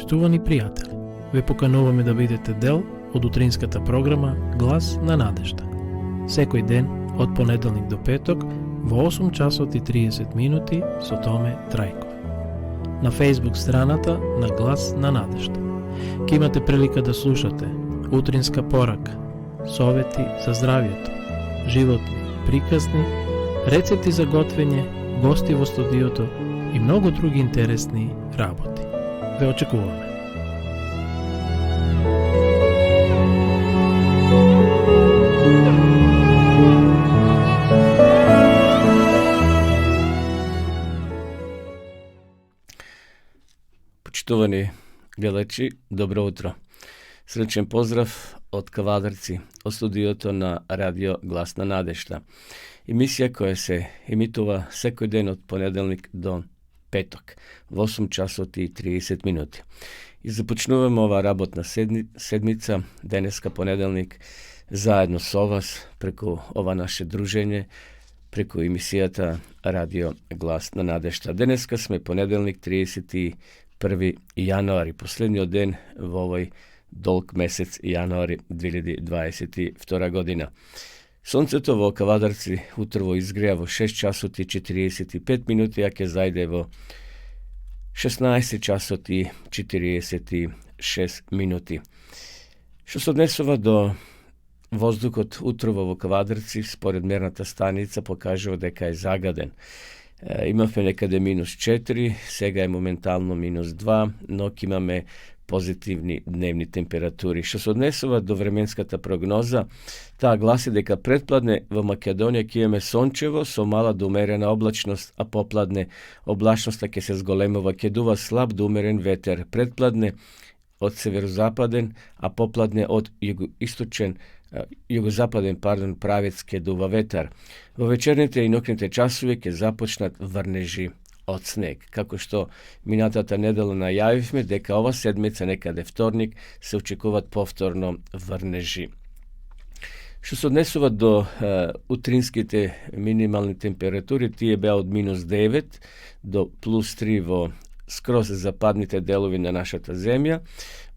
Почитувани пријатели, ве покануваме да бидете дел од утринската програма Глас на надежда. Секој ден, од понеделник до петок, во 8 часот и 30 минути со Томе Трајков. На Facebook страната на Глас на надежда. Ке имате прилика да слушате утринска порака, совети за здравието, животни, приказни, рецепти за готвење, гости во студиото и многу други интересни работи. Ве очекуваме. Почитувани гледачи, добро утро. Сречен поздрав од Кавадарци, од студиото на радио Глас на надежда. Емисија која се емитува секој ден од понеделник до петок, во 8 часот и 30 минути. И започнуваме ова работна седмица, денеска понеделник, заедно со вас, преку ова наше дружење, преку емисијата Радио Глас на надежда. Денеска сме понеделник 31 јануари, последниот ден во овој долг месец јануари 2022 година. Сонцето во Кавадарци утрово изгреа во 6 часот и 45 минути, а ќе зајде во 16 часот и 46 минути. Што се однесува до воздухот утрово во Кавадарци, според мерната станица покажува дека е загаден. Имавме некаде -4, сега е моментално -2, но ќе имаме позитивни дневни температури. Што се однесува до временската прогноза, таа гласи дека предпладне во Македонија ќе имаме сончево со мала до умерена облачност, а попладне облачноста ќе се зголемува, ќе дува слаб до умерен ветер. Предпладне од северозападен, а попладне од југозападен правец ќе дува ветер. Во вечерните и ноќните часови ќе започнат врнежи од снег. Како што минатата недела најавивме дека ова седмица, некаде вторник, се очекуваат повторно врнежи. Што се однесува до утринските минимални температури, тие беа од -9 до +3 во скроз западните делови на нашата земја.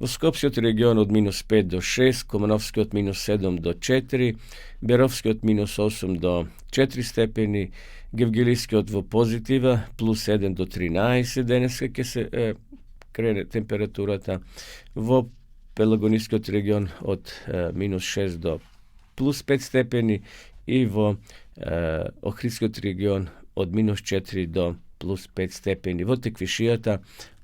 Во Скопскиот регион од -5 до 6, Комановскиот -7 до 4, Беровскиот -8 до 4 степени, Гевгелискиот во позитива +1 до 13, денеска ќе се крене температурата. Во Пелагонискиот регион од -6 до +5 степени и во Охридскиот регион од -4 до +5 степени. Во Теквишијата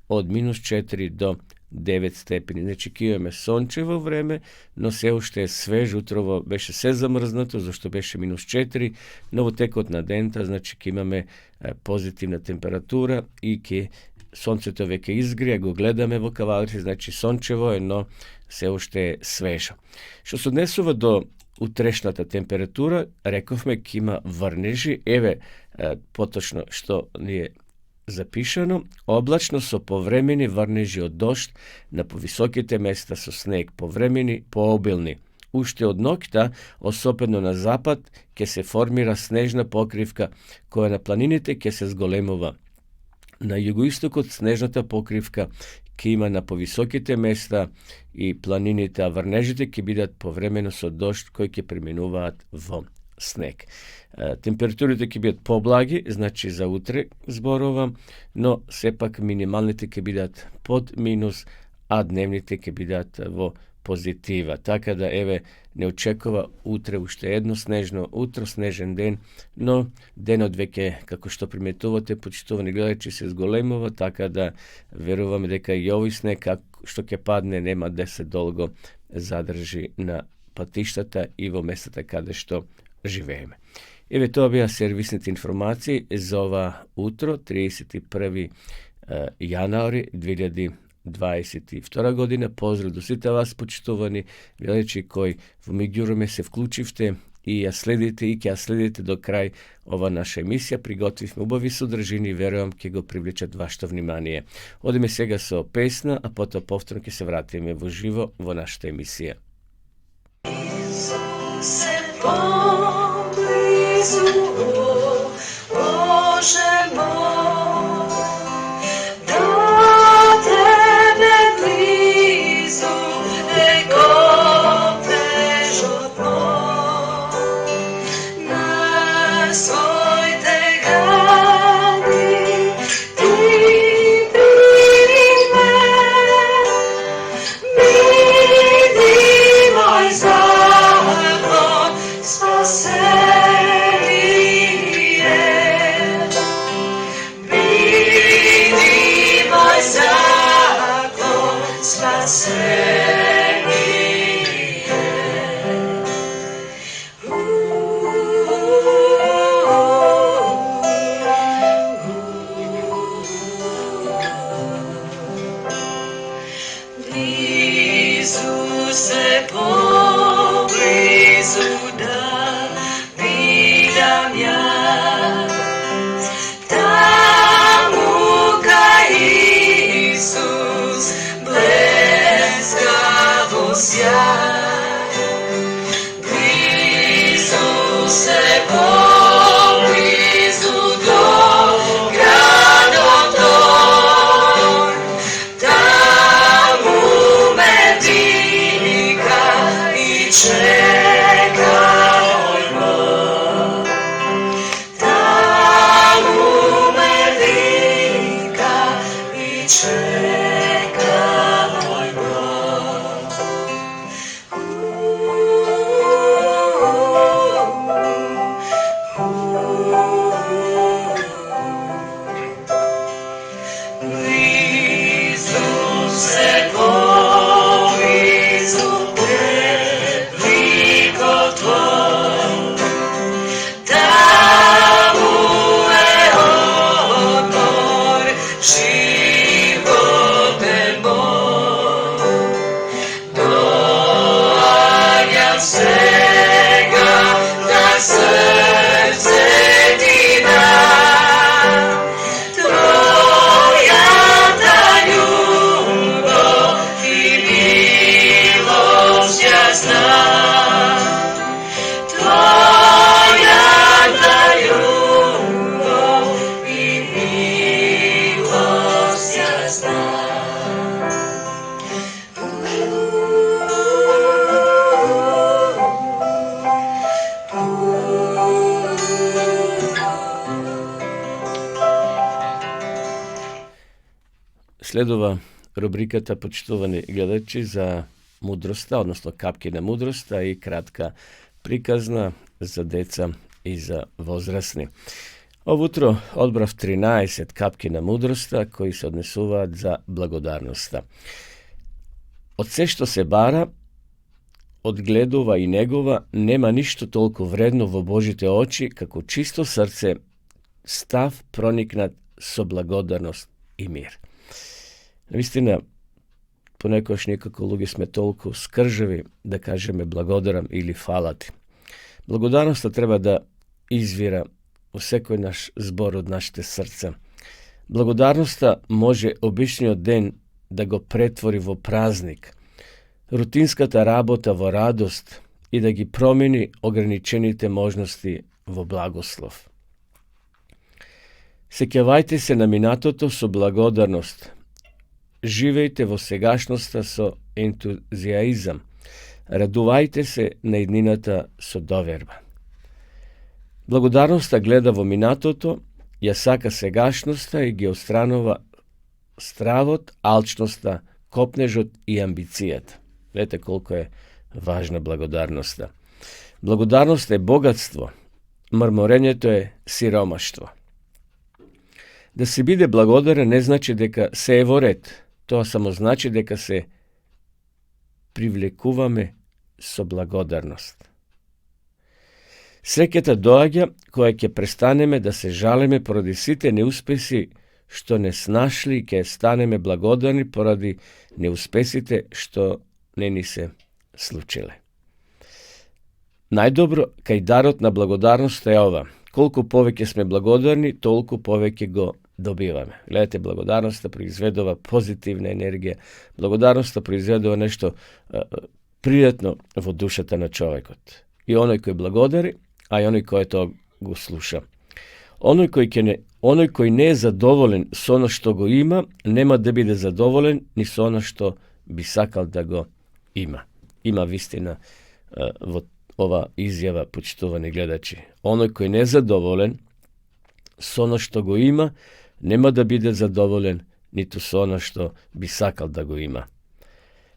од -4 до 9 степени. Значи, ќе имаме сончево време, но се уште е свеж, утрово беше се замрзнато, зашто беше -4, но во текот на дента, значи, ќе имаме позитивна температура и ќе сонцето веќе изгрија, го гледаме во Кавадарци, значи сончево е, но се уште е свежо. Што се однесува до утрешната температура, рековме ќе има врнежи, еве поточно што ни е запишано, облачно со повремени врнежи од дожд на повисоките места со снег, повремени, пообилни. Уште од ноќта, особено на запад, ќе се формира снежна покривка, која на планините ќе се зголемува. На југоистокот снежната покривка ќе има на повисоките места и планините, а врнежите ќе бидат повремено со дожд кои ќе преминуваат во снег. Температурите ќе бидат поблаги, значи за утре зборувам, но сепак минималните ќе бидат под минус, а дневните ќе бидат во позитива. Така да, еве, не очекува утре уште едно снежно утро, снежен ден, но денот веќе, како што приметувате, почитувани гледачи, се зголемува, така да веруваме дека и овој снег, што ќе падне, нема да се долго задржи на патиштата и во местата каде што живееме. Еве, тоа беа сервисните информации за ова утро, 31 јануари 2022 година. Поздрав до сите вас, почитувани гледачи, кои во меѓувреме се вклучивте и ја следите и ќе ја следите до крај ова наша емисија. Приготвивме убави содржини, верувам ќе го привлечат вашето внимание. Одиме сега со песна, а потоа повторно ќе се вратиме во живо во нашата емисија. Boże mój, do Tebe Следува рубриката почитувани гледачи за мудроста, односно капки на мудроста и кратка приказна за деца и за возрастни. Овутро одбрав 13 капки на мудроста кои се однесуваат за благодарноста. Од се што се бара, одгледува и негова, нема ништо толку вредно во Божите очи како чисто срце, став проникнат со благодарност и мир. Навистина, понекогаш некако луѓе сме толку скржави да кажеме благодарам или фала ти. Благодарноста треба да извира во секој наш збор од нашите срца. Благодарноста може обичниот ден да го претвори во празник, рутинската работа во радост и да ги промени ограничените можности во благослов. Сеќавајте се на минатото со благодарност. Живејте во сегашноста со ентузијазам. Радувајте се на иднината со доверба. Благодарноста гледа во минатото, ја сака сегашноста и ги отстранува стравот, алчноста, копнежот и амбицијата. Видете колку е важна благодарноста. Благодарноста е богатство, мрморењето е сиромаштво. Да се биде благодарен не значи дека се е во ред, тоа само значи дека се привлекуваме со благодарност. Среќата доаѓа кога ќе престанеме да се жалеме поради сите неуспеси што не снашли и ќе станеме благодарни поради неуспесите што не ни се случиле. Најдобро кај дарот на благодарност е ова. Колку повеќе сме благодарни, толку повеќе го добиваме. Гледате, благодарноста произведува позитивна енергија. Благодарноста произведува нешто пријатно во душата на човекот. И оној кој благодари, а и оној кој тоа го слуша. Оној кој не е задоволен со оно што го има, нема да биде задоволен ни со оно што би сакал да го има. Има вистина во ova izjava, počtovani gledači. Onaj koji je nezadovoljen s ono što go ima, nema da bude zadovoljen niti s ono što bi sakal da go ima.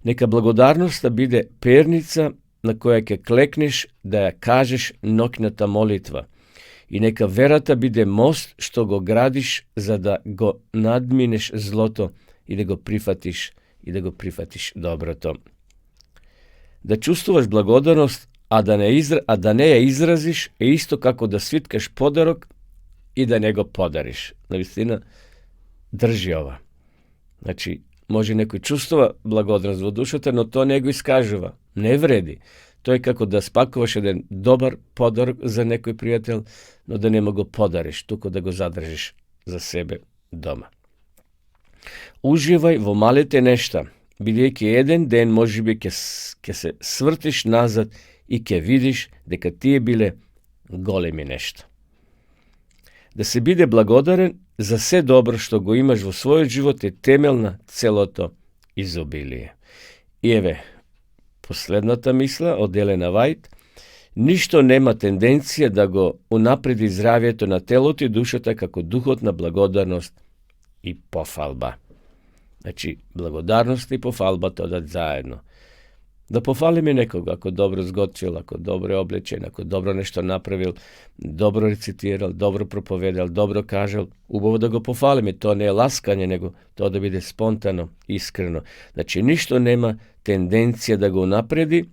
Neka blagodarnost bude pernica na koja ke klekneš da ja kažeš noknata molitva. I neka verata bude most što go gradiš za da go nadmineš zloto i da go prihvatiš dobroto. Da čustvaš blagodarnost, a da ne je izraziš, je isto kako da svitkaš podarok i da ne go podariš. Navistina drži ova. Znači, može neko čustva blagodarnost vo dušata, no to nego iskaževa. Ne vredi. To je kako da spakovaš jedan dobar podarok za nekoj prijatelj, no da ne mogo podariš, tuko da go zadržiš za sebe doma. Uživaj vo malete nešta. Бидејќи еден ден може би ќе се свртиш назад и ќе видиш дека тие биле големи нешта. Да се биде благодарен за се добро што го имаш во својот живот е темел на целото изобилие. И еве, последната мисла од Елена Вајт: ништо нема тенденција да го унапреди здравието на телото и душата како духот на благодарност и пофалба. Значи, благодарност и пофалбата одат заедно. Да пофалиме некога, ако добро сготвил, ако добро облечен, ако добро нешто направил, добро рецитирал, добро проповедал, добро кажал, убаво да го пофалиме. Тоа не е ласкање, него тоа да биде спонтано, искрено. Значи, ништо нема тенденција да го напреди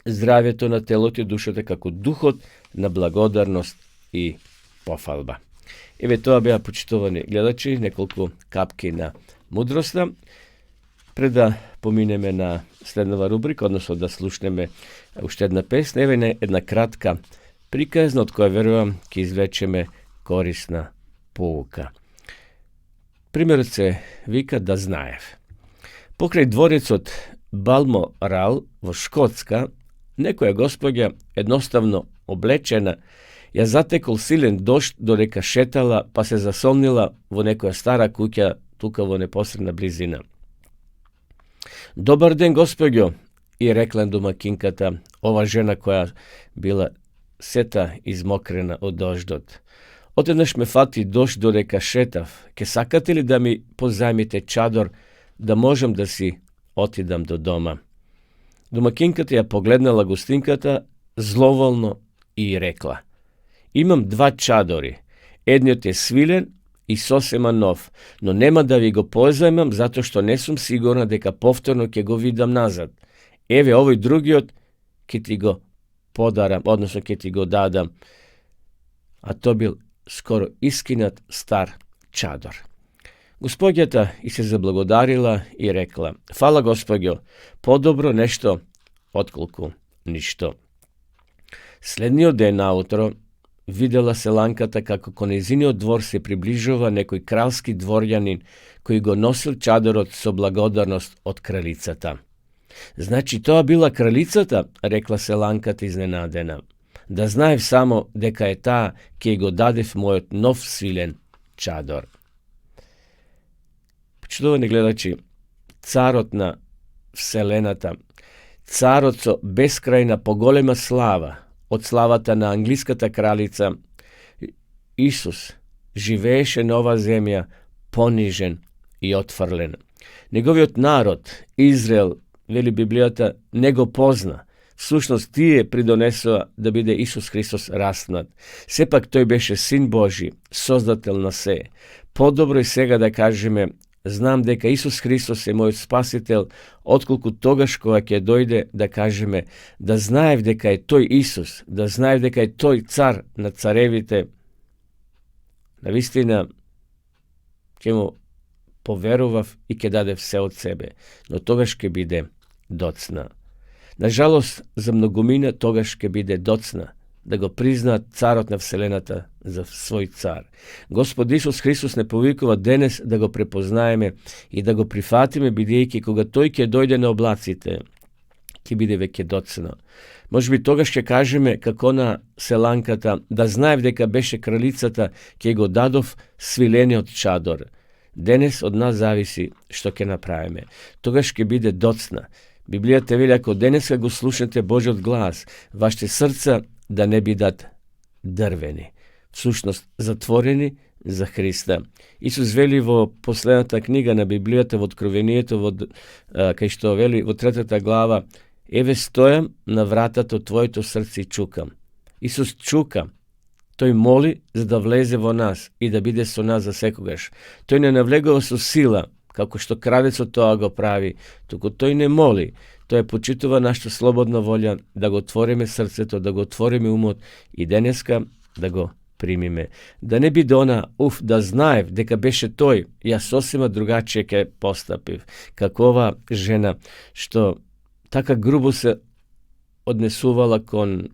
здравието на телото и душата како духот на благодарност и пофалба. Еве тоа беа, почитувани гледачи, неколку капки на мудроста. Пред да поминеме на следнава рубрика, односно да слушнеме уште една песна, еве една кратка приказна, од која верувам ќе извлечеме корисна поука. Примерот се вика Да знаев. Покрај дворецот Балморал во Шкотска, некоја господја, едноставно облечена, ја затекол силен дожд додека шетала, па се засомнила во некоја стара куќа тука во непосредна близина. Добар ден, господјо, и рекла домакинката, ова жена која била сета измокрена од дождот. Отеднаш ме фати дожд додека шетав. Ке сакате ли да ми позајмите чадор, да можам да си отидам до дома? Домакинката ја погледнала гостинката зловолно и рекла: имам 2 чадори. Едниот е свилен и сосема нов, но нема да ви го позајмам затоа што не сум сигурна дека повторно ќе го видам назад. Еве овој другиот ќе ти го подарам, односно ќе ти го дадам. А то бил скоро искинат стар чадор. Господјата и се заблагодарила и рекла: фала, господјо, подобро нешто отколку ништо. Следниот ден наутро видела селанката како кон нејзиниот двор се приближува некој кралски дворјанин кој го носил чадорот со благодарност од кралицата. Значи тоа била кралицата, рекла селанката изненадена. Да знаев само дека е таа ке го дадев мојот нов свилен чадор. Почитувани гледачи, царот на вселената, царот со бескрајна поголема слава, од славата на англиската кралица, Исус живееше на оваа земја понижен и отфрлен. Неговиот народ, Израел, вели Библијата, не го позна. Всушност тие придонесоа да биде Исус Христос раснат. Сепак тој беше Син Божи, создател на се. Подобро и сега да кажеме: знам дека Исус Христос е мојот спасител, отколку тогаш кога ќе дојде да кажеме: да знаев дека е тој Исус, да знаев дека е тој цар на царевите. Навистина ќе му поверував и ќе дадев се од себе, но тогаш ќе биде доцна. Нажалост, за многумина тогаш ќе биде доцна да го признаат царот на вселената за свој цар. Господ Исус Христос не повикува денес да го препознаеме и да го прифатиме, бидејќи кога тој ќе дојде на облаците, ќе биде веќе доцна. Може би тогаш ќе кажеме како на селанката: да знаев дека беше кралицата, ќе го дадов свилениот чадор. Денес од нас зависи што ќе направиме. Тогаш ќе биде доцна. Библијата вели, ако денеска го слушнете Божиот глас, вашите срца да не бидат дрвени, всушност затворени за Христа. Исус вели во последната книга на Библијата, во Откровението, кај што вели во 3 глава, еве стојам на вратата од твоето срце и чукам. Исус чука. Тој моли за да влезе во нас и да биде со нас за секогаш. Тој не навлегува со сила, како што крадецот тоа го прави, туку тој не моли. Тој почитува нашата слободна волја да го отвориме срцето, да го отвориме умот и денеска да го примиме. Да не биде она, да знаев дека беше тој, јас сосема другачие ке постапив. Како ова жена што така грубо се однесувала кон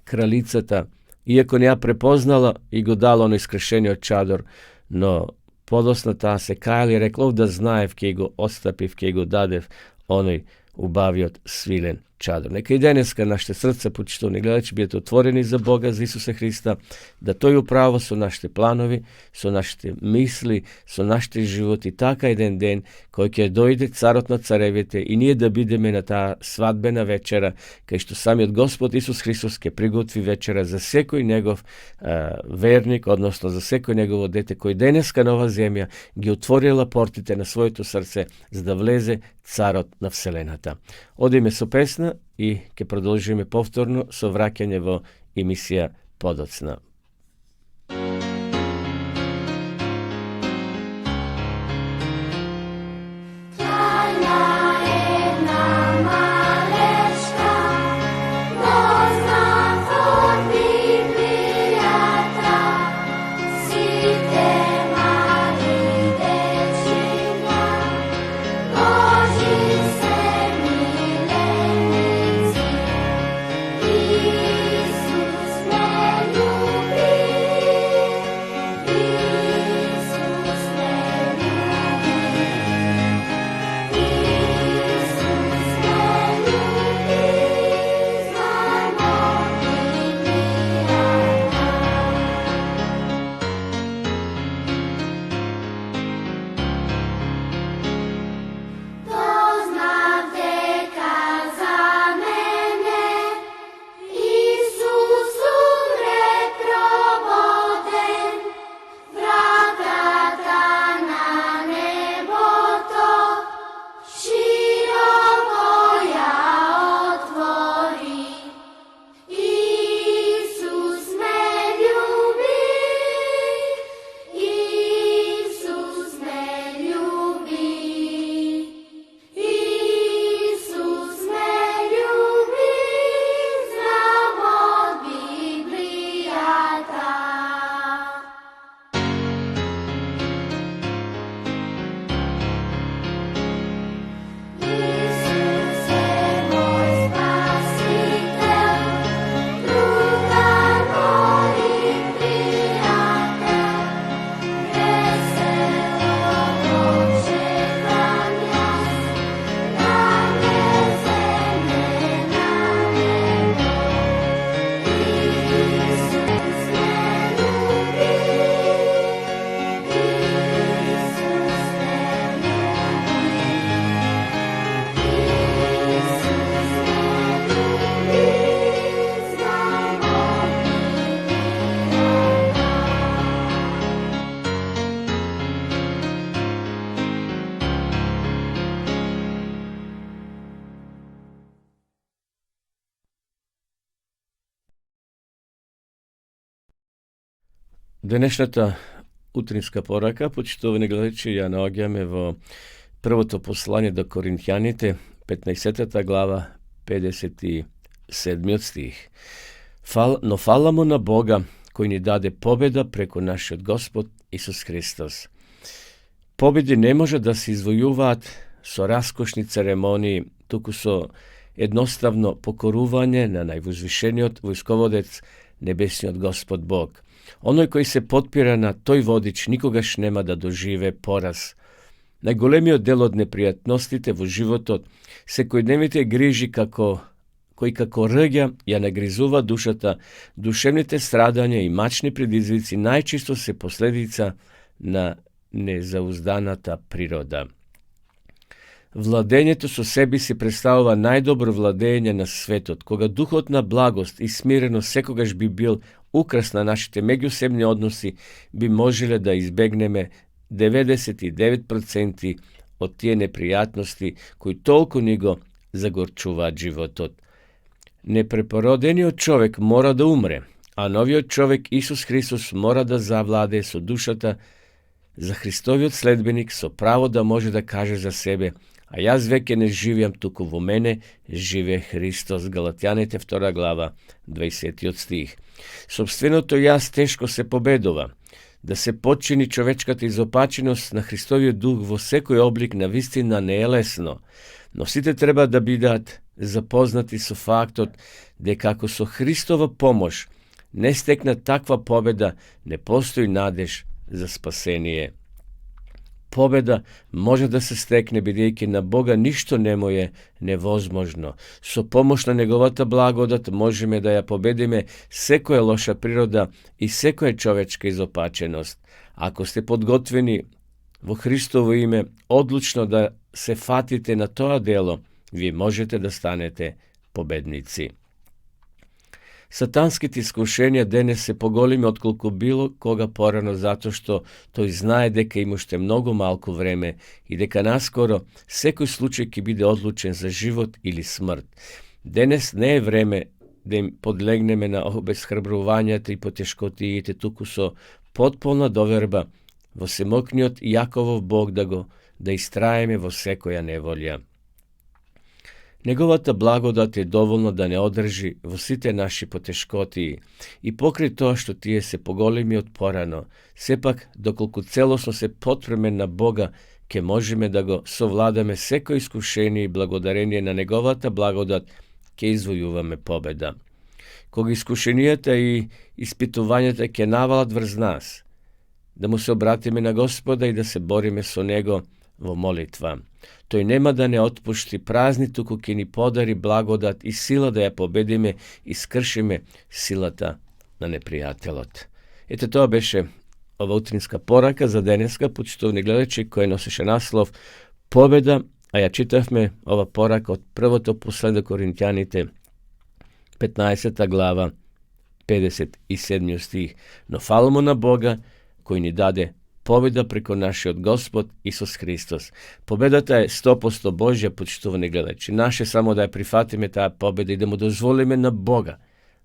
кралицата, иако не ја препознала и го дала оној скршениот чадор, но подосна таа се кајала и рекла, да знаев, ке го отстапив, ке го дадев оној убавиот свилен чадор. Нека и денеска нашите срца, почитувани гледачи, бидат отворени за Бога, за Исуса Христа, да тој управа со нашите планови, со нашите мисли, со нашите животи, така еден ден кој ќе дојде царот на царевите и ние да бидеме на таа свадбена вечера, кај што самиот Господ Исус Христос ќе приготви вечера за секој негов верник, односно за секој негово дете кој денеска на ова земја ги отворила портите на своето срце за да влезе царот на вселената. Одиме со песна и ќе продолжиме повторно со враќање во емисија Подоцна. Денешната утринска порака, почитувани гледачи, ја наоѓаме во првото послание до Коринќаните, 15 глава, 57 стих. Но фала му на Бога, кој ни даде победа преку нашиот Господ Исус Христос. Победи не може да се извојуваат со раскошни церемонии, туку со едноставно покорување на највозвишениот војсководец, небесниот Господ Бог. Оној кој се потпира на тој водич никогаш нема да доживе пораз. Најголемиот дел од непријатностите во животот, секојдневните грижи кои како рѓа ја нагризува душата, душевните страдања и мачни предизвици најчисто се последица на незаузданата природа. Владењето со себе си представува најдобро владење на светот, кога духот на благост и смирено секогаш би бил украс на нашите меѓусебни односи, би можеле да избегнеме 99% од тие непријатности кои толку ни го загорчуваат животот. Непрепородениот човек мора да умре, а новиот човек Исус Христос мора да завладее со душата. За Христовиот следбеник со право да може да каже за себе: а јас веќе не живеам, туку во мене живее Христос. Галатјаните 2 глава, 20 стих. Собственото јас тешко се победува. Да се подчини човечката изопаченост на Христовиот дух во секој облик на вистина не е лесно, но сите треба да бидат запознати со фактот дека ако со Христова помош не стекна таква победа, не постои надеж за спасение. Победа може да се стекне бидејќи на Бога ништо не му е невозможно. Со помош на неговата благодат можеме да ја победиме секоја лоша природа и секоја човечка изопаченост. Ако сте подготвени во Христово име одлучно да се фатите на тоа дело, вие можете да станете победници. Сатанските искушенија денес се поголеми отколку било кога порано, затоа што тој знае дека има уште многу малку време и дека наскоро секој случај ќе биде одлучен за живот или смрт. Денес не е време да им подлегнеме на обесхрабрувањата и потешкотиите, туку со потполна доверба во семокниот Јаковов Бог да истраеме во секоја неволја. Неговата благодат е доволно да не одржи во сите наши потешкотии и покрај тоа што тие се поголеми од порано, сепак доколку целосно се потпреме на Бога, ќе можеме да го совладаме секој искушение и благодарение на неговата благодат ќе извојуваме победа. Кога искушенијата и испитувањата ќе навалат врз нас, да му се обратиме на Господа и да се бориме со него во молитва. Тој нема да не отпушти празни, туку ќе ни подари благодат и сила да ја победиме и скршиме силата на непријателот. Ете, тоа беше ова утринска порака за денеска, почитувани гледачи, кој носеше наслов Победа, а ја читавме ова порака од првото послание до Коринтјаните, 15 глава, 57 стих. Но фалимо на Бога, кој ни даде победа преко нашиот Господ Исус Христос. Победата е 100% Божја, почитувани гледачи. Наше само да ја прифатиме таа победа и да му дозволиме на Бога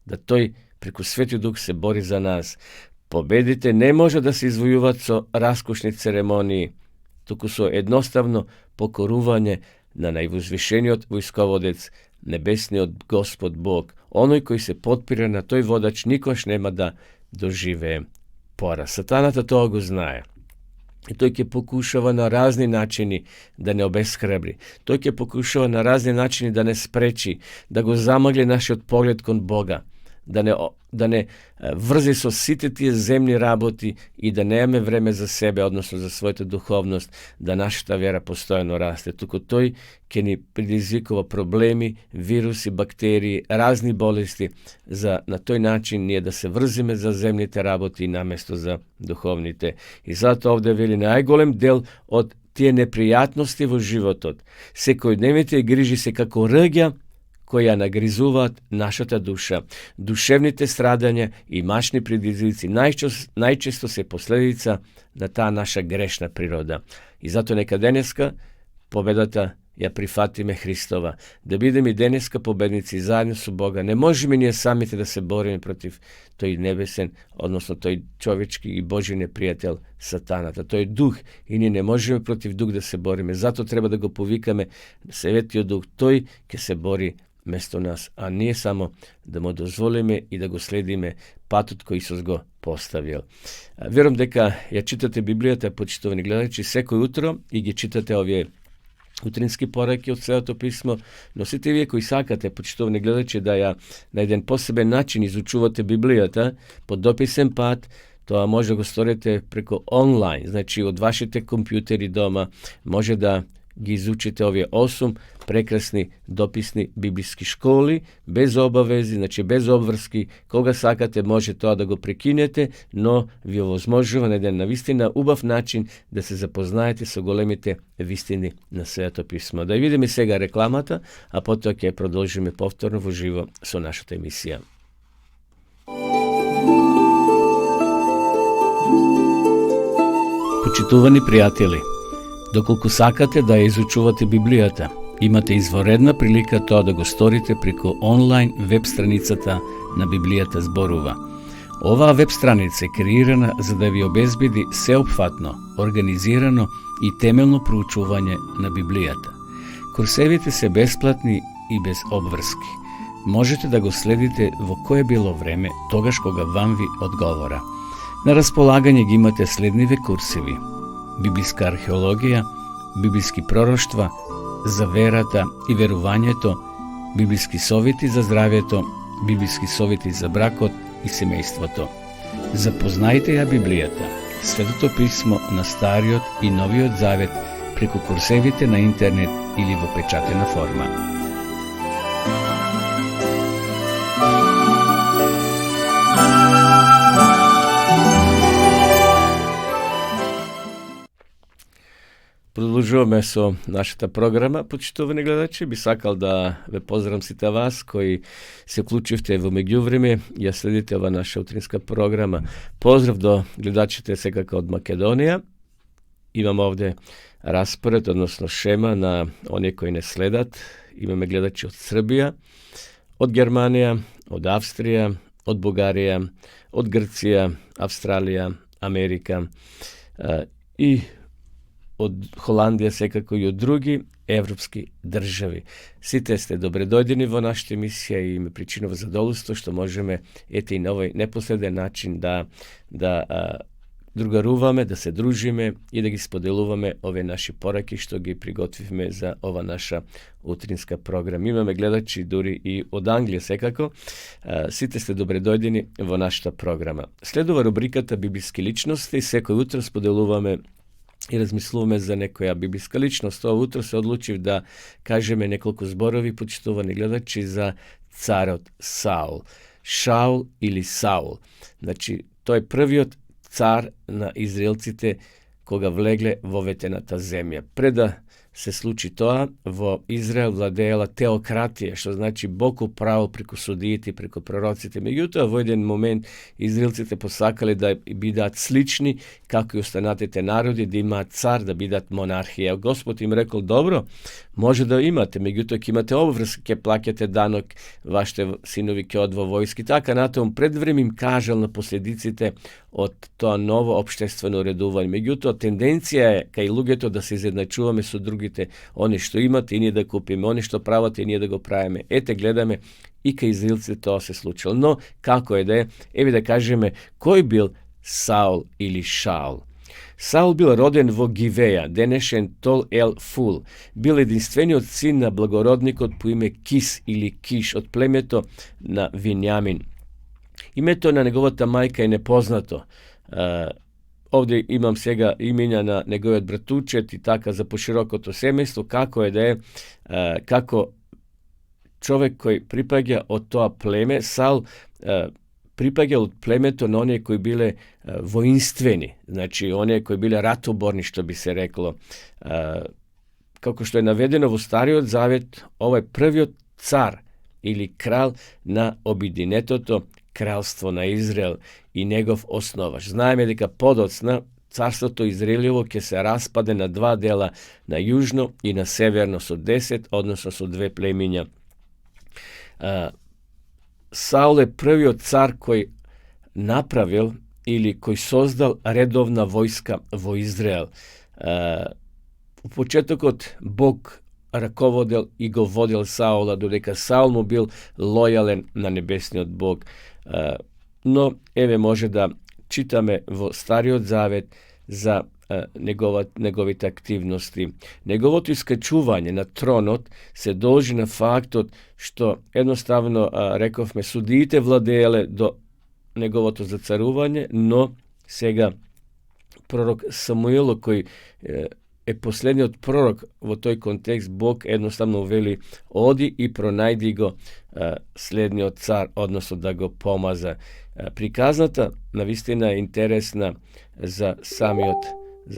да тој преку Светиот Дух се бори за нас. Победите не може да се извојуваат со раскошни церемонии, туку со едноставно покорување на највозвишениот војсководец, небесниот Господ Бог. Оној кој се потпира на тој водач никош нема да доживее пораз. Сатаната тоа го знае. И тој ќе покушава на разни начини да не обесхрабри. Тој ќе покушава на разни начини да не спречи, да го замагли нашиот поглед кон Бога, да не врзи со сите тие земни работи и да немаме време за себе, односно за својата духовност, да нашата вера постојано расте. Туку тој ќе ни предизвикува проблеми, вируси, бактерии, разни болести, за на тој начин ние да се врзиме за земните работи наместо за духовните. И затоа овде вели најголем дел од тие непријатности во животот, секојдневните грижи се како рѓа кои ја нагризуваат нашата душа. Душевните страдања и машни предизвици најчесто се последица на таа наша грешна природа. И затоа нека денеска победата ја прифатиме Христова, да бидеме и денеска победници заедно со Бога. Не можеме ние самите да се бориме против тој небесен, односно тој човечки и Божи непријател сатаната. Тој е дух и ние не можеме против дух да се бориме. Затоа треба да го повикаме Светиот Дух. Тој ќе се бори место нас, а ние само да му дозволиме и да го следиме патот кој Исус го поставил. Верувам дека ја читате Библијата, почитувани гледачи, секој утро и ги читате овие утрински пораки од Светото писмо, но сите вие кои сакате, почитувани гледачи, да ја на еден посебен начин изучувате Библијата по дописен пат, тоа може да го сторите преку онлайн, значи од вашите компјутери дома, може да ги изучите овие 8 прекрасни дописни библиски школи, без обавези, значи без обврски, кога сакате може тоа да го прекинете, но ви овозможува на еден навистина убав начин да се запознаете со големите вистини на Светото писмо. Да видиме сега рекламата, а потоа ќе продолжиме повторно во живо со нашата емисија. Почитувани пријатели, доколку сакате да ја изучувате Библијата, имате изворедна прилика тоа да го сторите преку онлайн веб страницата на Библијата зборува. Оваа веб страница е креирана за да ви обезбеди сеопфатно, организирано и темелно проучување на Библијата. Курсевите се бесплатни и без обврски. Можете да го следите во кое било време, тогаш кога вам ви одговора. На располагање ги имате следниве курсеви: библиска археологија, библиски пророштва, за верата и верувањето, библиски совети за здравјето, библиски совети за бракот и семејството. Запознајте ја Библијата, Светото писмо на Стариот и Новиот Завет преку курсевите на интернет или во печатена форма. Продолжуваме со нашата програма. Почитувани гледачи, би сакал да ве поздравам сите вас кои се вклучивте во меѓувреме и ја следите ова наша утринска програма. Поздрав до гледачите секако од Македонија. Имам овде распоред, односно шема на оние кои не следат. Имаме гледачи од Србија, од Германија, од Австрија, од Бугарија, од Грција, Австралија, Америка и од Холандија, секако и од други европски држави. Сите сте добре дојдени во нашата емисија и ме причинува задоволство што можеме ете и на овој непосреден начин да другаруваме, да се дружиме и да ги споделуваме овие наши пораки што ги приготвивме за ова наша утринска програма. Имаме гледачи дури и од Англија секако. Сите сте добре дојдени во нашата програма. Следува рубриката Библиски личности. Секој утро споделуваме и размислуваме за некоја библиска личност. Ова утро се одлучив да кажеме неколку зборови, почитувани гледачи, за царот Саул. Шаул или Саул. Значи, тој првиот цар на израелците кога влегле во ветената земја. Пред да се случи тоа, во Израел владеела теократија, што значи Бог управил преку судиите, преку пророците. Меѓутоа, во еден момент израелците посакале да бидат слични како и останатите народи, да имаат цар, да бидат монархија. Господ им рекол: добро, може да имате, меѓутоа ќе имате обврски, ќе плаќате данок, вашите синови ќе од во војски. Така натаму пред време им кажал на последиците од тоа ново општествено уредување. Меѓутоа, тенденција е кај луѓето да се изедначуваме со другите. Они што имате и ние да купиме, они што прават и ние да го правиме. Ете, гледаме и кај израелците тоа се случило. Но, како е да е, еве да кажеме, кој бил Саул или Шаул? Саул бил роден во Гивеја, денешен Тол ел Фул. Бил единствениот син на благородникот по име Кис или Киш од племето на Винјамин. Името на неговата мајка е непознато. Овде имам сега имења на неговиот братучет и така за поширокото семејство, како е да е, како човек кој припаѓа од тоа племе. Саул припаѓа од племето на оние кои биле воинствени, значи оние кои биле ратоборни, што би се рекло. Како што е наведено во Стариот Завет, овој првиот цар или крал на обединетото кралство на Израел и негов основаш. Знаеме дека подоцна царството Израелево ќе се распаде на два дела, на јужно и на северно, со 10, односно со 2 племиња. Саул е првиот цар кој направил или кој создал редовна војска во Израел. У почетокот Бог раководел и го водел Саула, додека Саул му бил лојален на небесниот Бог. Но еве може да читаме во Стариот Завет за неговите активности. Неговото искачување на тронот се должи на фактот што едноставно рековме судиите владееле до неговото зацарување, но сега пророк Самуило кој je poslednji od prorok v toj kontekst, Bog jednostavno veli odi i pronajdi go slednji od car, odnosno da go pomaza. Prikaznata navistina je interesna za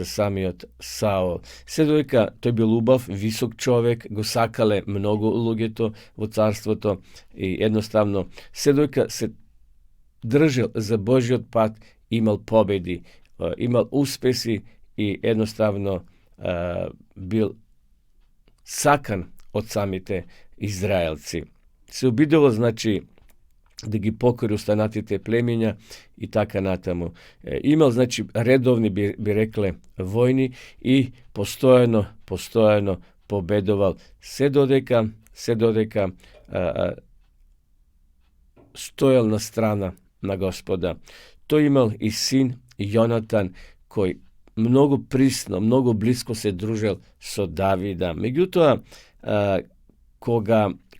samiot Saul. Sve dojka, to je bil ljubav, visok čovjek, go sakale mnogo uloge to v carstvo to i jednostavno sve dojka se držal za Božji odpad, imal pobedi, imal uspesi i jednostavno bil sakan od samite Izraelci. Se obidovo znači da gi pokori ustanatite plemenja i taka natamu. Imal znači redovni bi rekle vojni i postojano pobedoval se dodeka stojal na strana na Gospoda. To imal i sin Jonatan koji mnogo prisno, mnogo blisko se družil so Davida. Međutim,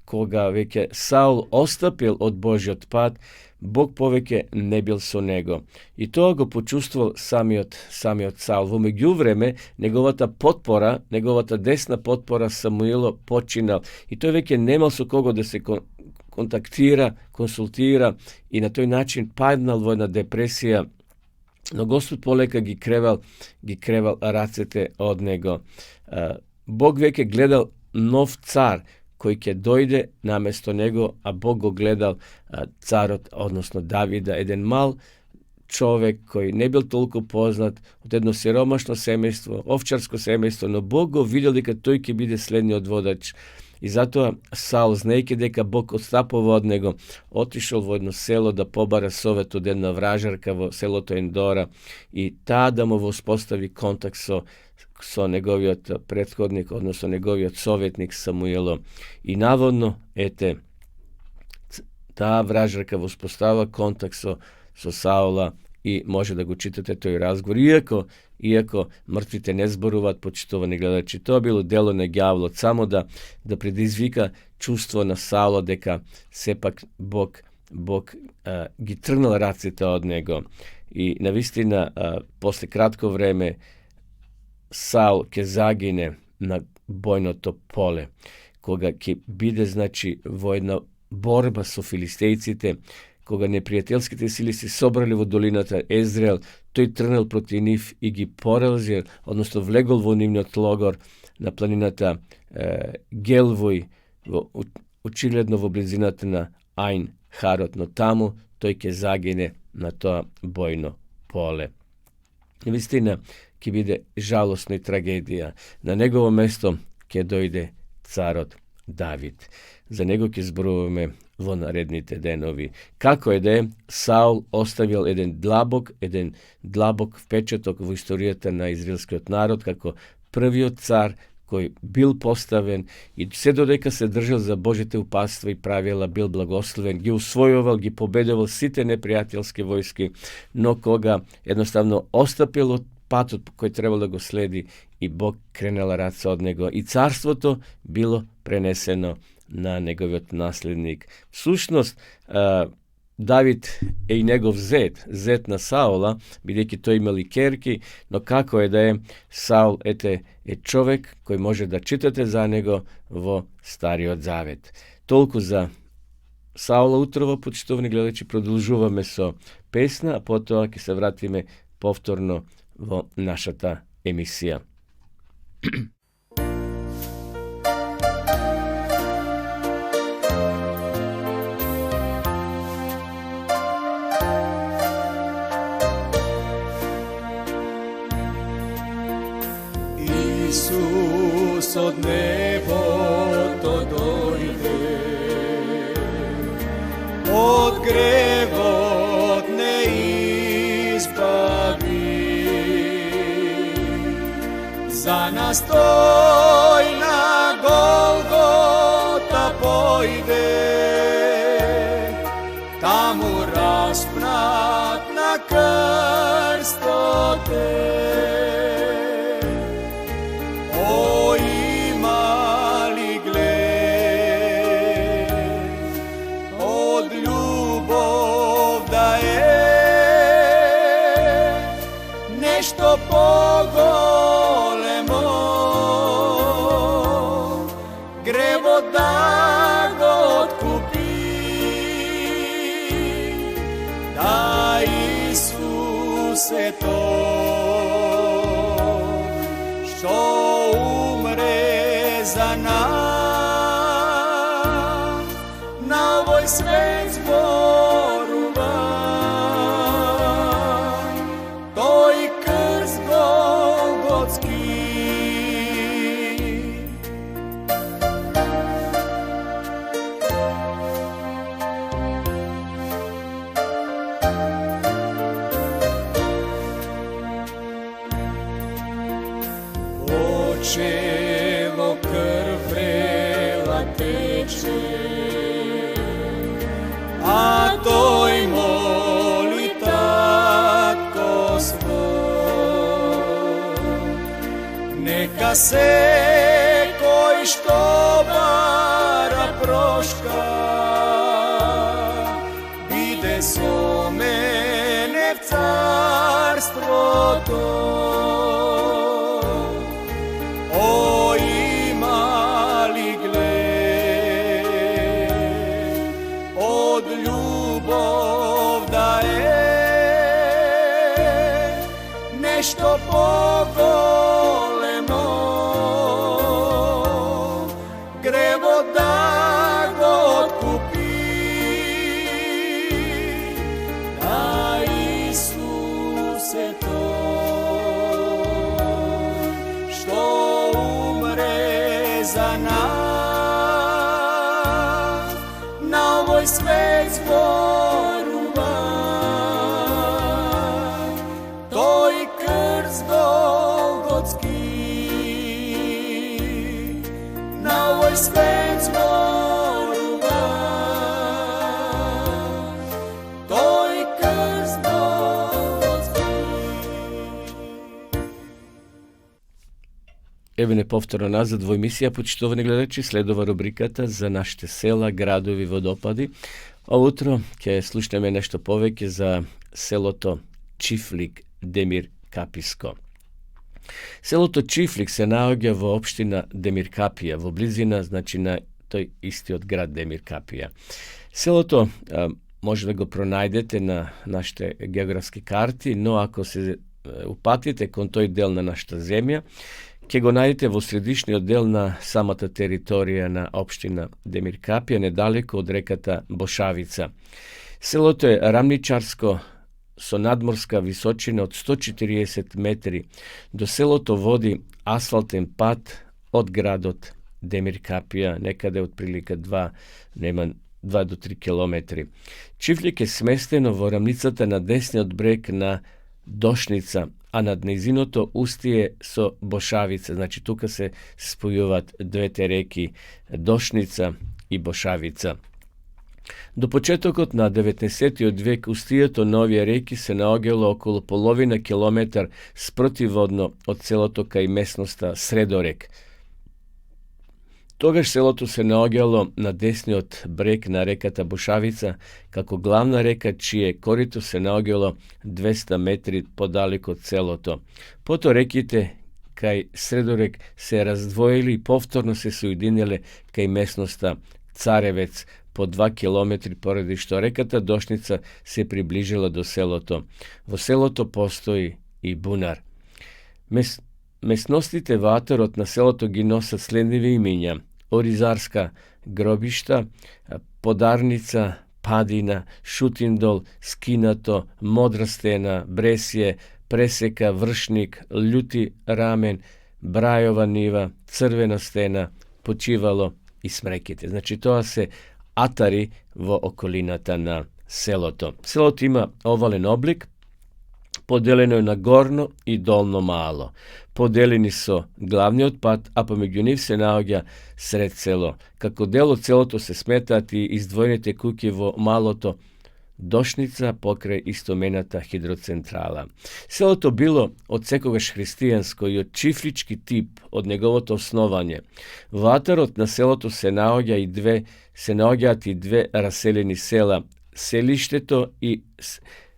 koga veke Saul ostapil od Božji odpad, Bog poveke ne bil so nego. I to go počustvoval sami od Saul. V međuvreme njegovata desna potpora Samuilo počinal. I to je veke nemal so kogo da se kontaktira, konsultira i na toj način padnal vojna depresija. No Gospod poleka gi kreval racete od nego. Bog veke gledal nov car koji ke dojde namesto nego, a Bog go gledal carot, odnosno Davida, jedan mal čovek koji ne bil toliko poznat, od jedno siromašno semejstvo, ovčarsko semejstvo, no Bog go vidjeli kad toj ke bide slednji odvodač. I zato Saul znajke deka Bog odstapov od nego, otišel v jedno selo da pobara sovet od jedna vražarka v selo to Endora i tada mu uspostavi kontakt so njegovijot prethodnik, odnosno njegovijot sovjetnik Samuilo. I navodno, ta vražarka uspostava kontakt so Saula i može da go čitate toj razgovor. Iako mrtvite ne zborovat, počitovani gledači, to je bilo delo negavlo, samo da predizvika čustvo na Saula, deka sepak Bog gi trnal racita od nego. I navistina, posle kratko vreme, Saul ke zagine na bojno to pole, koga ke bide, znači, vojna borba su filistejcite, koga neprijateljskite sili se sobrali v dolinata Ezrael, to je trnal proti njih i gi porazil, odnosno vlegol v njimnjot logor na planinata Gelvuj, očiledno v blizinata na Ain Harot, no tamo to je ke zagine na to bojno pole. Vistina, ki bide žalostna tragedija. Na njegovo mesto ke dojde carot David. Za njego ke zbrujeme v narednite denovi. Kako je da je Saul ostavil jedan dlabok vpečatok v istorijata na izraelski narod, kako prvi car koji bil postaven i sve dodeka se držal za Božete upatstva i pravila, bil blagosloven, gi usvojoval, gi pobedoval site neprijateljske vojske, no koga jednostavno ostapil od patot koji trebalo da go sledi i Bog krenela raca od nego. I carstvo to bilo preneseno na njegov naslednik. Sušnost, David je i njegov zet na Saula, bi neki to imali kerki, no kako je da je Saul je čovek koji može da čitate za njego vo Stari od Zavet. Toliko za Saula utrovo, počtovni gledači, produžuvame so pesna, a potom ako se vratime povtorno vo naša ta emisija. Isus od nebo to dojde, od grevotne izbavi, za nas toj na Golgota pojde, tamo raspnat na krstote. Pogolemo Isuse to, što umre za nas, na ovoj svet zboruvan, to i krst Golgotski. Očevo krv vrela teče, a toj moli tatko svoj. Neka se koji što bara proška, bide so mene v carstvo to. O imali gled, od ljubov da je nešto pogolemo, grevo da go otkupi, da Isuse to, što za nas, na ovoj svet zboruvan, to i krst Golgotski, na ovoj svet zboruvan, to i krst Golgotski. Evo nepovtorno nazad v emisija, počtovani gledači, sledova rubrikata za našte sela, gradovi, vodopadi. Ovo utro, ke slušneme nešto poveke za seloto Čiflik Demir Kapisko. Seloto Čiflik se nalazi v opština Demir Kapija, v blizina, znači na toj isti od grad Demir Kapija. Seloto možda ga pronajdete na našte geografski karti, no ako se upatite kon toj del na našta zemlja, ke go najdete v središnji oddel na samata teritorija na opština Demir Kapija, nedaleko od rekata Bošavica. Seloto je ravničarsko, so nadmorska visočina od 140 metri. Do seloto vodi asfalten pad od gradot Demir Kapija, nekada je otprilike 2 do 3 kilometri. Čiflik je smesteno v ravnicata na desni od breg na Došnica, a nad nizinoto ustije so Bošavice, znači tuka se spojuvat dve te reki Došnica i Bošavica. Do početokot na 19. vek ustijeto novije reki se naogelo okolo polovina kilometar sprotivodno od celotoka i mesnosta Sredorek. Togaž seloto se naogelo na desni od breg na rekata Bošavica, kako glavna reka čije korito se naogelo 200 metri podaleko od celoto. Poto rekite kaj Sredorek se razdvojili i povtorno se sujedinile kaj mesnosta Carevec po 2 kilometri poredi što rekata Došnica se približila do seloto. Vo seloto postoji i bunar. Mesnostite vatorot na seloto gi nosa slednjive imenja: Orizarska grobišta, Podarnica, Padina, Šutindol, Skinato, Modra stena, Bresje, Preseka, Vršnik, Ljuti ramen, Brajova niva, Crvena stena, Počivalo i Smrekite. Znači to se atari vo okolinata na seloto. Seloto ima ovalen oblik, podeljeno je na gorno i dolno malo. Podeljeni su glavni otpad, a pomeđu njih se naogja sred selo. Kako delo celoto se smetati, izdvojnite kukivo maloto Došnica pokraj istomenata hidrocentrala. Seloto bilo od sekogaš hristijansko i od čiflički tip od njegovoto osnovanje. Vatarot na seloto se naogjati dve raseljeni sela, Selišteto i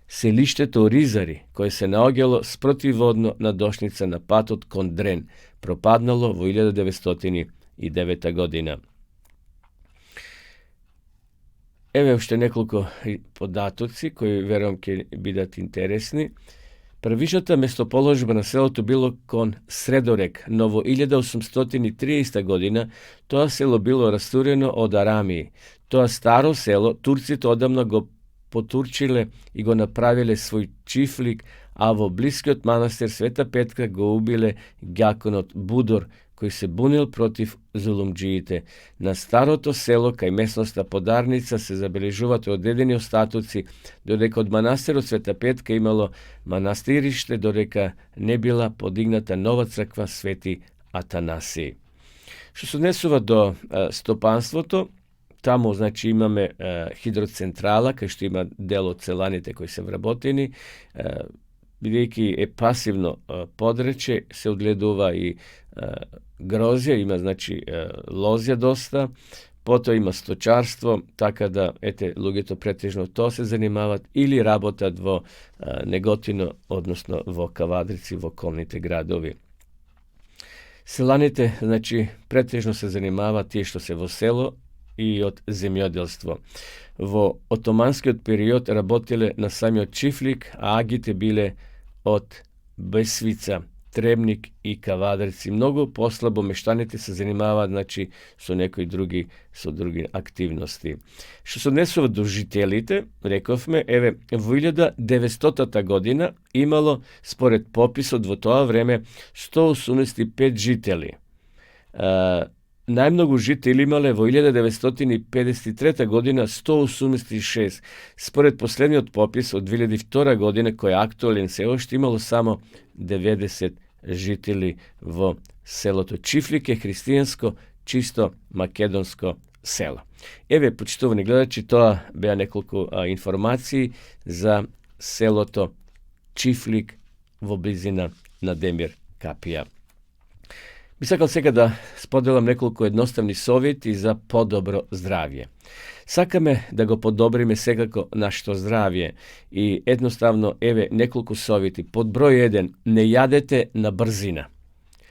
Selišteto u Rizari, koje se naogjalo sprotivodno na Došnica na patot Kondren, propadnalo u 1909. godina. Evo još nekoliko podatoci koji verujem će biti interesni. Prvишата местоположба на селото било кон Средорек, но во 1830 година тоа село било растурено од Арамии. Тоа старо село турците одамна го потурчиле и го направиле свој чифлик, а во блискиот манастир Света Петка го убиле ѓаконот Будор, кој се бунил против зулумџиите. На старото село кај местноста Подарница се забележуваат одедени остатоци, додека од манастирот Света Петка имало манастириште, додека не била подигната нова црква Свети Атанасиј. Што се однесува до стопанството, таму значи имаме хидроцентрала, кај што има дел од целаните кои се вработени, бидејќи е пасивно подрече, се одгледува и грозја, има значи лозја доста, потоа има сточарство, така да луѓето претежно тоа се занимаваат или работат во Неготино, односно во Кавадрици, во околните градови. Селаните, значи, претежно се занимаваат тие што се во село и од земјоделство. Во отоманскиот период работеле на самиот чифлик, а агите биле од Бесвица, Требник и Кавадрици. Многу послабо мештаните се занимаваат, значи, со некои други активности. Што се однесува до жителите, рековме, во 1900 година имало, според пописот во тоа време, 185 жители. Најмногу жители имале во 1953 година 186. Според последниот попис од 2002 година, кој е актуелен се уште, имало само 90 жители во селото. Чифлик е христијанско, чисто македонско село. Почитувани гледачи, тоа беа неколку информации за селото Чифлик во близина на Демир Капија. Би сакал сега да споделам неколку едноставни совети за подобро здравје. Сакаме да го подобриме секако нашето здравје и едноставно неколку совети. Под број 1, не јадете на брзина.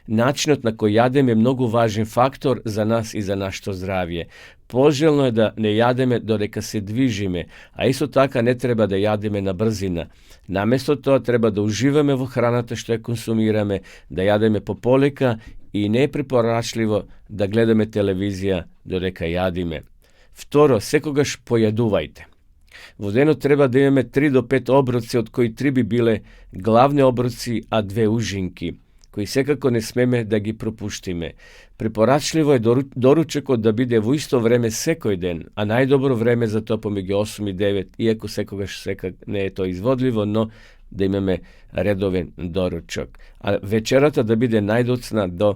Начинот на кој јадеме е многу важен фактор за нас и за нашето здравје. Пожелно е да не јадеме додека се движиме, а исто така не треба да јадеме на брзина. Наместо тоа треба да уживаме во храната што ја консумираме, да јадеме пополека и не е препорачливо да гледаме телевизија додека јадиме. Второ, секогаш појадувајте. Во денот треба да имаме 3 до 5 оброци, од кои 3 би биле главни оброци, а 2 ужинки, кои секако не смеме да ги пропуштиме. Препорачливо е доручекот да биде во исто време секој ден, а најдобро време за тоа помеѓу 8 и 9, иако секогаш не е тоа изводливо, но да имаме редовен доручок. А вечерата да биде најдоцна до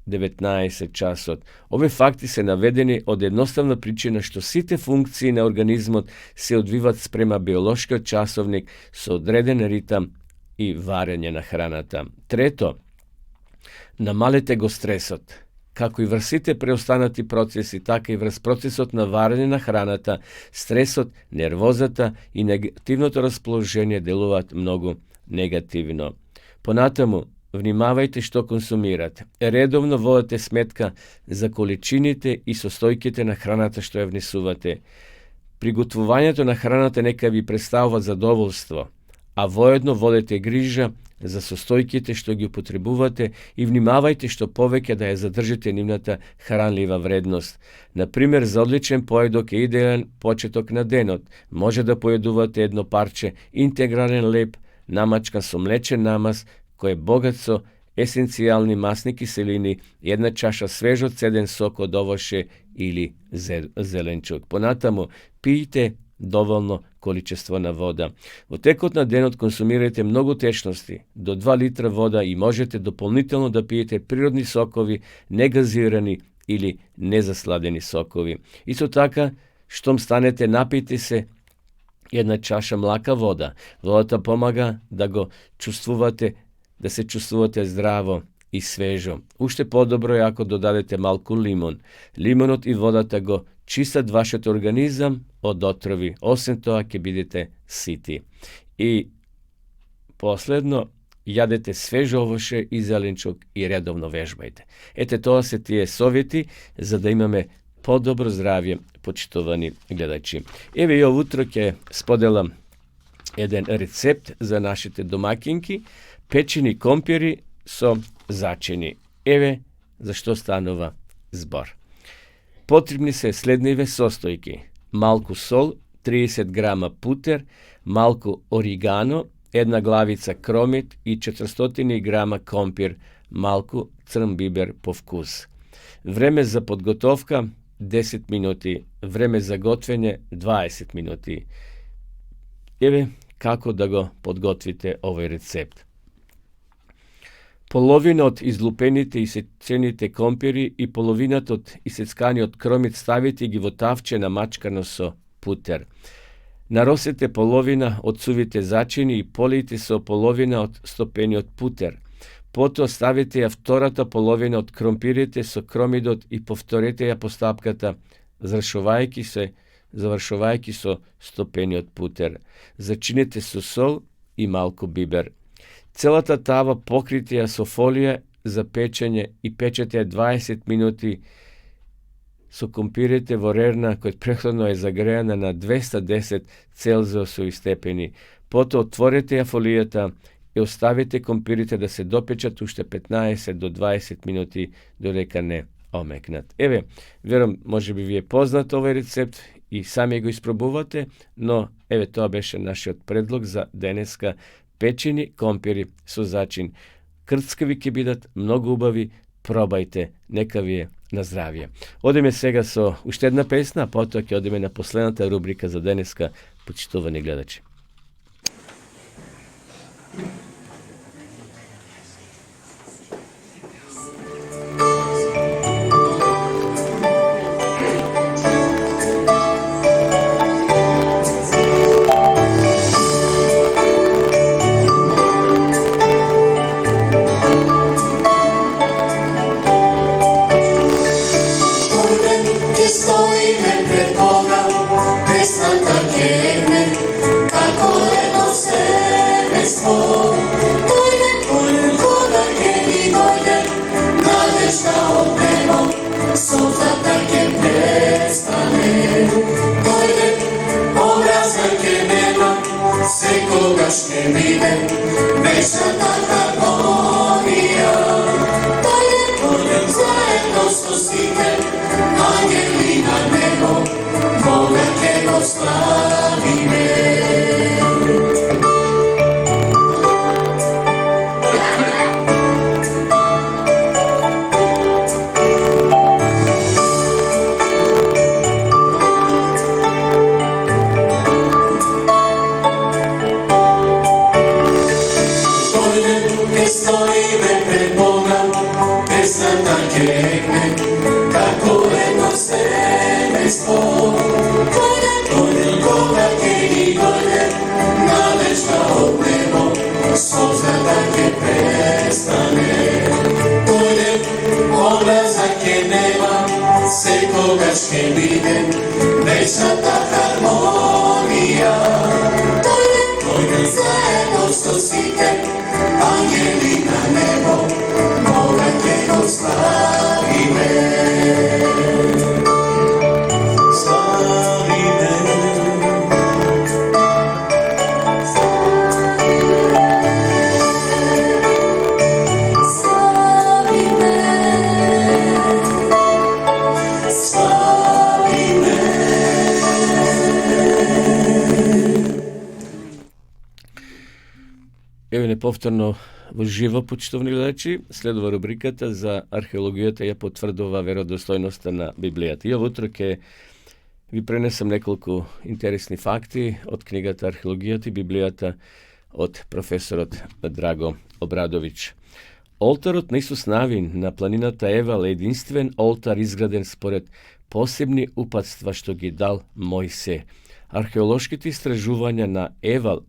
19 часот. Овие факти се наведени од едноставна причина што сите функции на организмот се одвиваат спрема биолошкиот часовник со одреден ритам и варење на храната. Трето, намалете го стресот. Како и врз сите преостанати процеси, така и врз процесот на варење на храната, стресот, нервозата и негативното расположение делуваат многу негативно. Понатаму, внимавајте што консумирате. Редовно водете сметка за количините и состојките на храната што ја внесувате. Приготвувањето на храната нека ви представува задоволство, а воедно водете грижа за состојките што ги употребувате и внимавајте што повеќе да ја задржите нивната хранлива вредност. Например, за одличен поедок е идеален почеток на денот. Може да поедувате едно парче интегрален леб, намачкан со млечен намаз, кој е богат со есенцијални масни киселини, една чаша свежо цеден сок од овоше или зеленчук. Понатаму, пијте доволно количество на вода. Во текот на денот консумирајте многу течности, до 2 литра вода и можете дополнително да пиете природни сокови, негазирани или незасладени сокови. Исто така, штом станете, напијте се една чаша млака вода. Водата помага да се чувствувате здраво и свежо. Уште подобро е ако додадете малку лимон. Лимонот и водата го чистат вашиот организам од отрови. Освен тоа ќе бидете сити. И последно, јадете свежо овоше и зеленчук и редовно вежбајте. Тоа се тие совети за да имаме подобро здравје, почитувани гледачи. И ова утро ќе споделам Еден рецепт за нашите домакинки, печени компири со зачини. Еве зашто станува збор. Потребни се следниве состојки: малку сол, 30 грама путер, малку оригано, една главица кромит и 400 грама компир, малку црн бибер по вкус. Време за подготовка 10 минути, време за готвење 20 минути. Еве како да го подготвите овој рецепт. Половина од излупените и сечените компири и половината од исецканиот кромит ставите ги во тавче намачкано со путер. Наросете половина од сувите зачини и полејте со половина од стопениот путер. Потоа ставите ја втората половина од кромпирите со кромидот и повторете ја постапката, завршувајќи со стопениот путер. Зачинете со сол и малку бибер. Целата тава покрите ја со фолија за печење и печете ја 20 минути со компирите во рерна која претходно е загреана на 210 целзиусови степени. Потоа отворете ја фолијата и оставите компирите да се допечат уште 15 до 20 минути додека не омекнат. Еве, верам, може би ви е познат овој рецепт и сами го испробувате, но еве тоа беше нашиот предлог за денеска: печени компири со зачин. Крцкави ќе бидат, многу убави, пробајте, нека ви е на здравје. Одиме сега со уште една песна, а потоа ќе одиме на последната рубрика за денеска, почитувани гледачи. Stoíme pred Boga, pesnata kerne, kako jedno svemestvo. Dojde, koda keni dojde, nadežda od nebo, solza také prestane. Dojde, obraza ke nema, se kogaš ne vide, večnata harmonija. Dojde, zajedno spustite, angeli na nebo, Boga ke go slavime. Stojíme pred Boga, pesnata kekne, kako jedno svemestvo. Dojde, koga keni dojde, nadežda od nebo, solza také prestane. Dojde, obraza ke nema, se kogaš ke vide, večnata harmonija. Dojde, zajedno stosite, angeli na nebo, Boga ke go slavime. Slavime. Slavime. Slavime. Еве неповторно во живо, почитувани гледачи, следува рубриката за археологијата ја потврдува веродостојноста на Библијата. И овој утро ќе ви пренесам неколку интересни факти од книгата Археологијата и Библијата од професорот Драго Обрадовиќ. Олтарот на Исус Навин на планината Евал е единствен олтар изграден според посебни упатства што ги дал Мојсе. Археолошките истражувања на Евал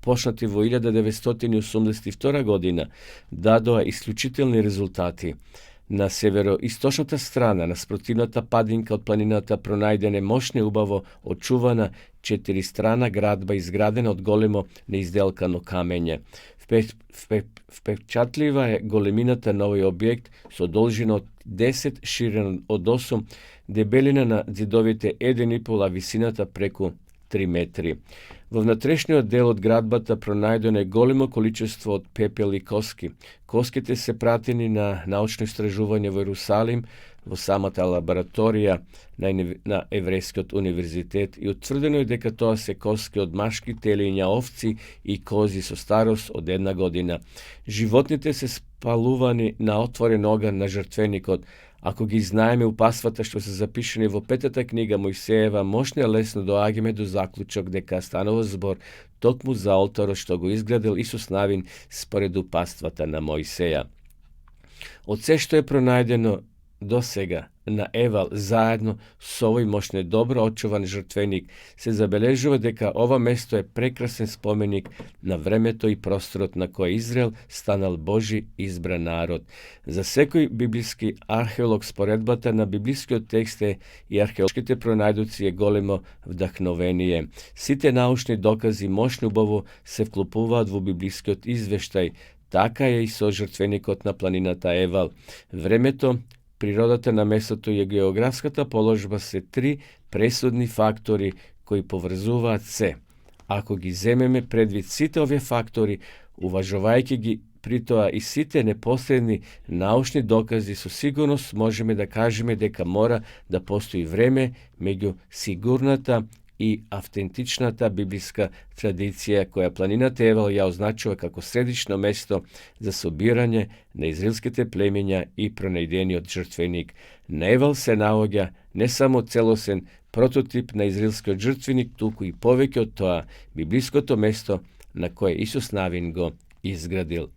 почнати во 1982 година, дадоа исклучителни резултати. На североисточната страна, на спротивната падинка од планината, пронајдене мощна и убаво очувана 4-страна градба, изградена од големо неизделкано камење. Впечатлива е големината на овој објект со должина од 10, ширина од 8, дебелина на ѕидовите 1,5, а висината преку 3 метри. Во внатрешниот дел од градбата пронајдено е големо количество од пепел и коски. Коските се пратени на научно истражување во Ерусалим, во самата лабораторија на Еврејскиот универзитет и утврдено е дека тоа се коски од машки телиња овци и кози со старост од 1 година. Животните се спалувани на отворен оган на жртвеникот. Ако ги знаеме упасвата што се запишани во 5-та книга Мојсеева, можне лесно доаѓаме до заклучок дека станува збор токму за олтарот што го изградил Исус Навин според упаствата на Мојсеја. Од се што е пронајдено до сега на Евал заедно со овој мощне добро очуван жртвеник, се забележува дека ова место е прекрасен споменик на времето и просторот на кој Израел станал Божи избран народ. За секој библиски археолог споредбата на библискиот текст и археолошките пронајдоци е големо вдахновение. Сите научни докази мощно убаво се вклопуваат во библискиот извештај. Така е и со жртвеникот на планината Евал. Времето, природата на местото и географската положба се 3 пресудни фактори кои поврзуваат се. Ако ги земеме предвид сите овие фактори, уважувајќи ги при тоа и сите непосредни научни докази, со сигурност можеме да кажеме дека мора да постои време меѓу сигурната и автентичната библиска традиција која планината Евал ја означува како средишно место за собирање на израелските племења и пронајдениот жртвеник. На Евал се наоѓа не само целосен прототип на израелскиот жртвеник, туку и повеќе од тоа библиското место на кое Исус Навин го изградил.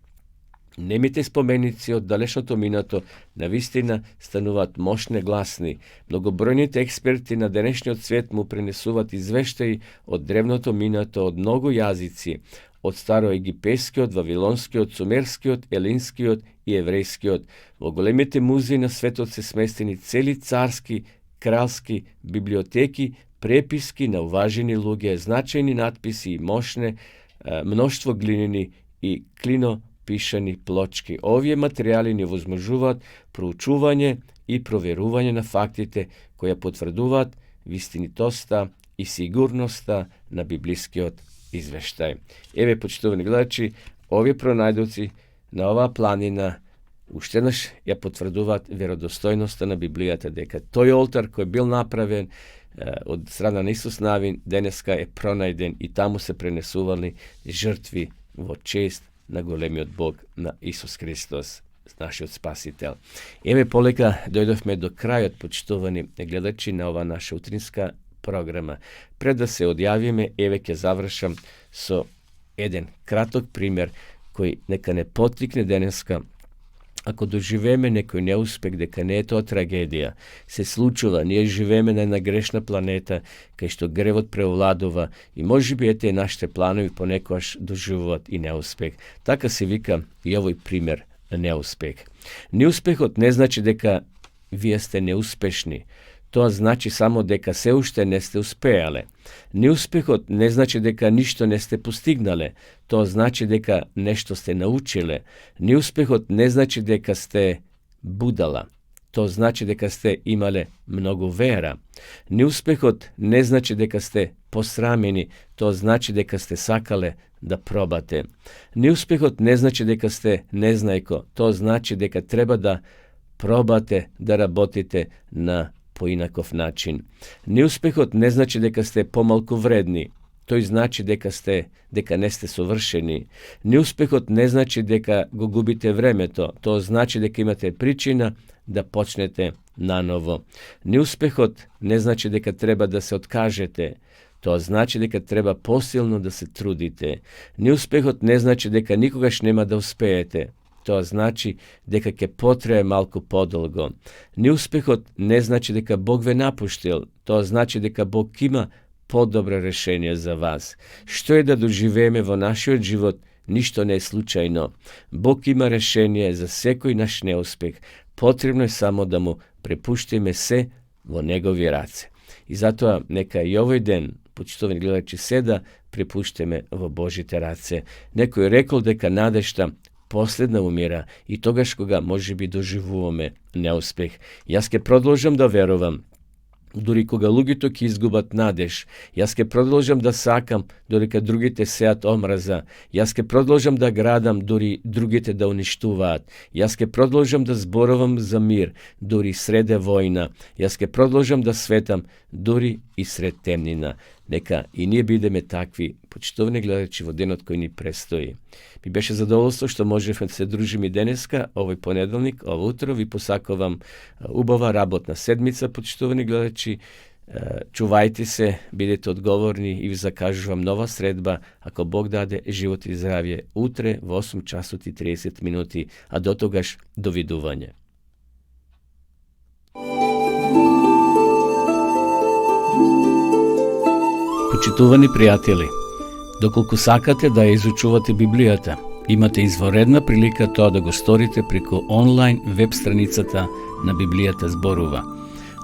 Немите споменици од далечното минато навистина стануваат мощне гласни. Многобројните експерти на денешниот свет му пренесуваат извештаи од древното минато од многу јазици, од староегипетскиот, вавилонскиот, сумерскиот, елинскиот и еврејскиот. Во големите музеи на светот се сместени цели царски, кралски библиотеки, преписки на уважени луѓе, значајни надписи и мощне мноштво глинени и клинопишани плочки. Овие материјали ни возможуваат проучување и проверување на фактите кои потврдуваат вистинитоста и сигурноста на библискиот извештај. Еве, почитувани гледачи, овие пронајдоци на оваа планина уште еднаш ја потврдуваат веродостојноста на Библијата, дека тој олтар кој бил направен од страна на Исус Навин денеска е пронајден и таму се пренесували жртви во чест на големиот Бог, на Исус Христос, нашиот Спасител. Еве, полека дојдовме до крајот, почитувани гледачи, на ова наша утринска програма. Пред да се одјавиме, еве ќе завршам со еден краток пример кој нека не поттикне денеска. Ако доживееме некој неуспех, дека не е тоа трагедија, се случува, ние живееме на една грешна планета, кај што гревот преовладува и можеби ете нашите планови понекогаш доживуваат и неуспех. Така се вика и овој пример на неуспех. Неуспехот не значи дека вие сте неуспешни. Тоа значи само дека се уште не сте успеале. Неуспехот не значи дека ништо не сте постигнале. Тоа значи дека нешто сте научиле. Неуспехот не значи дека сте будала. Тоа значи дека сте имале многу вера. Неуспехот не значи дека сте посрамени. Тоа значи дека сте сакале да пробате. Неуспехот не значи дека сте незнајко. Тоа значи дека треба да пробате да работите на поинаков начин. Неуспехот не значи дека сте помалку вредни. Тој значи дека не сте совршени. Неуспехот не значи дека го губите времето. Тоа значи дека имате причина да почнете наново. Неуспехот не значи дека треба да се откажете. Тоа значи дека треба посилно да се трудите. Неуспехот не значи дека никогаш нема да успеете. Тоа значи дека ќе потрае малку подолго. Неуспехот не значи дека Бог ве напуштил. Тоа значи дека Бог има подобро решение за вас. Што е да доживееме во нашиот живот, ништо не е случајно. Бог има решение за секој наш неуспех. Потребно е само да му препуштиме се во негови раце. И затоа нека и овој ден, почитувани гледачи, се да препуштиме во Божите раце. Некој рекол дека надежта последна умира и тогаш кога можеби доживуваме неуспех. Јас ќе продолжам да верувам дури кога луѓето ќе изгубат надеж. Јас ќе продолжам да сакам, додека другите сеат омраза. Јас ќе продолжам да градам, дури другите да уништуваат. Јас ќе продолжам да зборувам за мир, дури среде војна. Јас ќе продолжам да светам, дури и сред темнина. Нека и ние бидеме такви, почитувани гледачи, во денот кој ни престои. Ми беше задоволство што можевме да се дружиме денеска, овој понеделник, ово утро. Ви посакувам убава работна седмица, почитувани гледачи. Чувајте се, бидете одговорни и ви закажувам нова средба, ако Бог даде живот и здравје, утре во 8 часот и 30 минути, а до тогаш довидување. Почитувани пријатели, доколку сакате да ја изучувате Библијата, имате изворедна прилика тоа да го сторите преку онлайн веб страницата на Библијата зборува.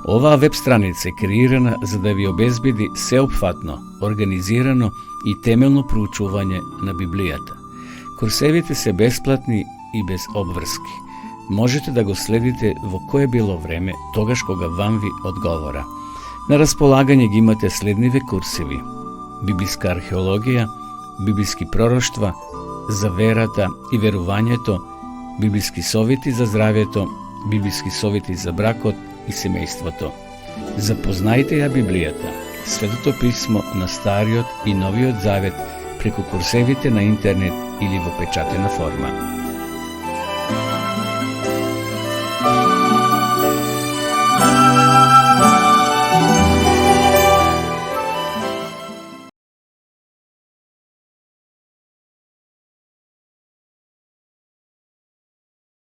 Оваа веб страница е креирана за да ви обезбеди сеопфатно, организирано и темелно проучување на Библијата. Курсевите се бесплатни и без обврски. Можете да го следите во кое било време, тогаш кога вам ви одговора. На располагање ги имате следниве курсеви: библиска археологија, библиски пророштва, за верата и верувањето, библиски совети за здравјето, библиски совети за бракот и семејството. Запознајте ја Библијата, Светото писмо на Стариот и Новиот Завет преку курсевите на интернет или во печатена форма.